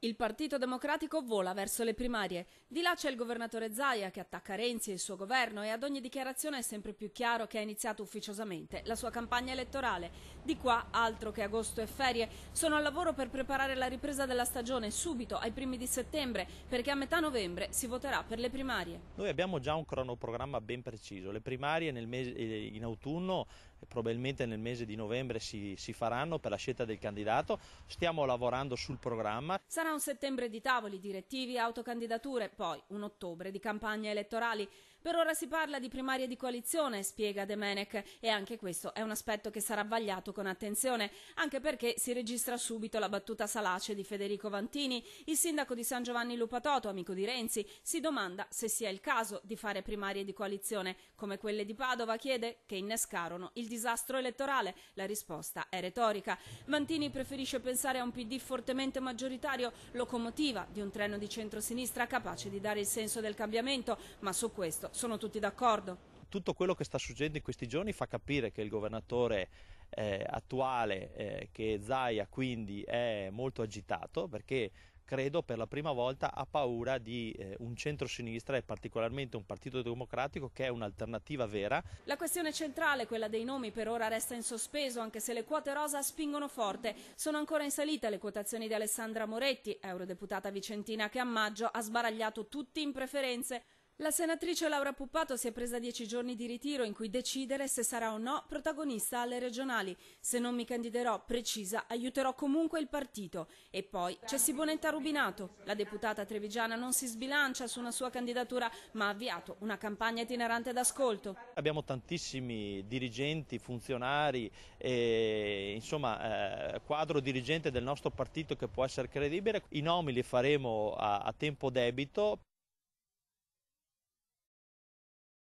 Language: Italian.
Il Partito Democratico vola verso le primarie. Di là c'è il governatore Zaia che attacca Renzi e il suo governo e ad ogni dichiarazione è sempre più chiaro che ha iniziato ufficiosamente la sua campagna elettorale. Di qua, altro che agosto e ferie, sono al lavoro per preparare la ripresa della stagione subito ai primi di settembre, perché a metà novembre si voterà per le primarie. Noi abbiamo già un cronoprogramma ben preciso. Le primarie in autunno, probabilmente nel mese di novembre si faranno per la scelta del candidato. Stiamo lavorando sul programma. Sarà un settembre di tavoli, direttivi, autocandidature, poi un ottobre di campagne elettorali. Per ora si parla di primarie di coalizione, spiega Demenec, e anche questo è un aspetto che sarà vagliato con attenzione, anche perché si registra subito la battuta salace di Federico Vantini. Il sindaco di San Giovanni Lupatoto, amico di Renzi, si domanda se sia il caso di fare primarie di coalizione, come quelle di Padova, chiede, che innescarono il disastro elettorale. La risposta è retorica. Vantini preferisce pensare a un PD fortemente maggioritario, locomotiva di un treno di centrosinistra capace di dare il senso del cambiamento, ma su questo sono tutti d'accordo. Tutto quello che sta succedendo in questi giorni fa capire che il governatore attuale, che è Zaia, quindi è molto agitato, perché credo per la prima volta ha paura di un centro-sinistra e particolarmente un partito democratico che è un'alternativa vera. La questione centrale, quella dei nomi, per ora resta in sospeso, anche se le quote rosa spingono forte. Sono ancora in salita le quotazioni di Alessandra Moretti, eurodeputata vicentina, che a maggio ha sbaragliato tutti in preferenze. La senatrice Laura Puppato si è presa 10 giorni di ritiro in cui decidere se sarà o no protagonista alle regionali. Se non mi candiderò, precisa, aiuterò comunque il partito. E poi c'è Sibonetta Rubinato. La deputata trevigiana non si sbilancia su una sua candidatura, ma ha avviato una campagna itinerante d'ascolto. Abbiamo tantissimi dirigenti, funzionari, insomma quadro dirigente del nostro partito che può essere credibile. I nomi li faremo a tempo debito.